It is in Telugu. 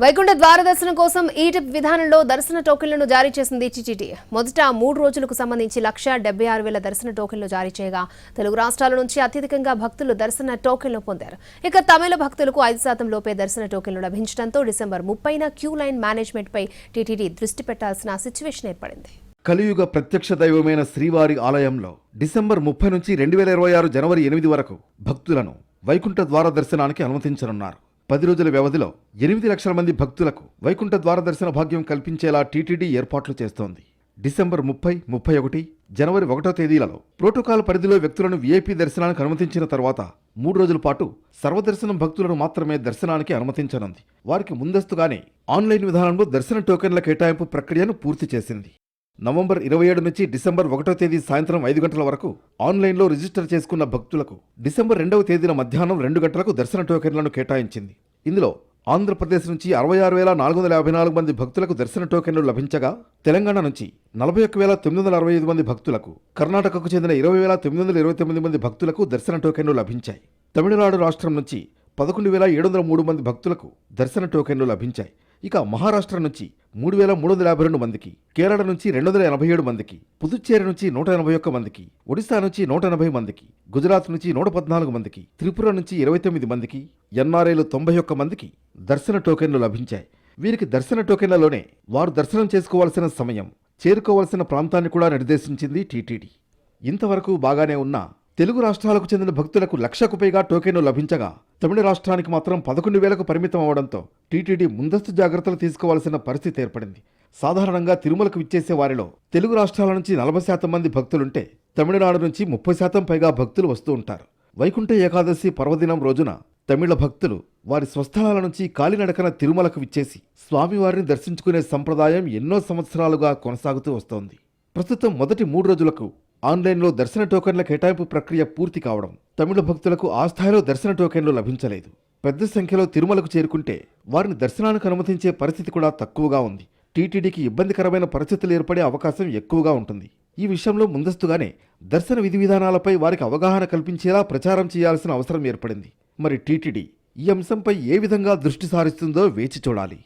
వైకుంఠ ద్వార దర్శనం కోసం ఈటిప్ విధానంలో దర్శన టోకెన్లను జారీ చేసింది టీటీడీ. మొదట 3 రోజులకు సంబంధించి 176,000 దర్శన టోకెన్లు జారీ చేయగా తెలుగు రాష్ట్రాల నుంచి అత్యధికంగా భక్తులు దర్శన టోకెన్లు పొందారు. ఇక తమిళ భక్తులకు 5% లోపే దర్శన టోకెన్లు లభించడంతో డిసెంబర్ 30న క్యూ లైన్ మేనేజ్మెంట్ పై టీటీడీ దృష్టి పెట్టాల్సిన సిచ్యువేషన్ ఏర్పడింది. కలియుగ ప్రత్యక్ష దైవమైన శ్రీవారి ఆలయంలో డిసెంబర్ 30 నుంచి 2026 జనవరి 8 వరకు భక్తులను వైకుంఠ ద్వార దర్శనానికి అనుమతించనున్నారు. 10 రోజుల వ్యవధిలో 8 లక్షల మంది భక్తులకు వైకుంఠ ద్వార దర్శన భాగ్యం కల్పించేలా టీటీడీ ఏర్పాట్లు చేస్తోంది. డిసెంబర్ 30, 31, జనవరి 1వ తేదీలలో ప్రోటోకాల్ పరిధిలో వ్యక్తులను వీఐపీ దర్శనానికి అనుమతించిన తర్వాత 3 రోజుల పాటు సర్వదర్శనం భక్తులను మాత్రమే దర్శనానికి అనుమతించనుంది. వారికి ముందస్తుగానే ఆన్లైన్ విధానంలో దర్శన టోకెన్ల కేటాయింపు ప్రక్రియను పూర్తి చేసింది. నవంబర్ 27 నుంచి డిసెంబర్ 1వ తేదీ సాయంత్రం 5 గంటల వరకు ఆన్లైన్లో రిజిస్టర్ చేసుకున్న భక్తులకు డిసెంబర్ 2వ తేదీన మధ్యాహ్నం 2 గంటలకు దర్శన టోకెన్లను కేటాయించింది. ఇందులో ఆంధ్రప్రదేశ్ నుంచి 66,454 మంది భక్తులకు దర్శన టోకెన్లు లభించగా తెలంగాణ నుంచి 41,965 మంది భక్తులకు, కర్ణాటకకు చెందిన 20,929 మంది భక్తులకు దర్శన టోకెన్లు లభించాయి. తమిళనాడు రాష్ట్రం నుంచి 11,703 మంది భక్తులకు దర్శన టోకెన్లు లభించాయి. ఇక మహారాష్ట్ర నుంచి 3,352 మందికి, కేరళ నుంచి 287 మందికి, పుదుచ్చేరి నుంచి 181 మందికి, ఒడిశా నుంచి 180 మందికి, గుజరాత్ నుంచి 114 మందికి, త్రిపుర నుంచి 29 మందికి, ఎన్ఆర్ఐలు 91 మందికి దర్శన టోకెన్లు లభించాయి. వీరికి దర్శన టోకెన్లలోనే వారు దర్శనం చేసుకోవాల్సిన సమయం, చేరుకోవాల్సిన ప్రాంతాన్ని కూడా నిర్దేశించింది టీటీడీ. ఇంతవరకు బాగానే ఉన్నా తెలుగు రాష్ట్రాలకు చెందిన భక్తులకు 1,00,000కు పైగా టోకెన్లు లభించగా తమిళ రాష్ట్రానికి మాత్రం 11,000కు పరిమితం అవడంతో టీటీడీ ముందస్తు జాగ్రత్తలు తీసుకోవాల్సిన పరిస్థితి ఏర్పడింది. సాధారణంగా తిరుమలకు విచ్చేసే వారిలో తెలుగు రాష్ట్రాల నుంచి 40% మంది భక్తులుంటే తమిళనాడు నుంచి 30% పైగా భక్తులు వస్తూ ఉంటారు. వైకుంఠ ఏకాదశి పర్వదినం రోజున తమిళ భక్తులు వారి స్వస్థలాల నుంచి కాలినడకన తిరుమలకు విచ్చేసి స్వామివారిని దర్శించుకునే సంప్రదాయం ఎన్నో సంవత్సరాలుగా కొనసాగుతూ వస్తోంది. ప్రస్తుతం మొదటి 3 రోజులకు ఆన్లైన్లో దర్శన టోకెన్ల కేటాయింపు ప్రక్రియ పూర్తి కావడం తమిళ భక్తులకు ఆ స్థాయిలో దర్శన టోకెన్లు లభించలేదు. పెద్ద సంఖ్యలో తిరుమలకు చేరుకుంటే వారిని దర్శనానికి అనుమతించే పరిస్థితి కూడా తక్కువగా ఉంది. టీటీడీకి ఇబ్బందికరమైన పరిస్థితులు ఏర్పడే అవకాశం ఎక్కువగా ఉంటుంది. ఈ విషయంలో ముందస్తుగానే దర్శన విధి విధానాలపై వారికి అవగాహన కల్పించేలా ప్రచారం చేయాల్సిన అవసరం ఏర్పడింది. మరి టీటీడీ ఈ అంశంపై ఏ విధంగా దృష్టి సారిస్తుందో వేచి చూడాలి.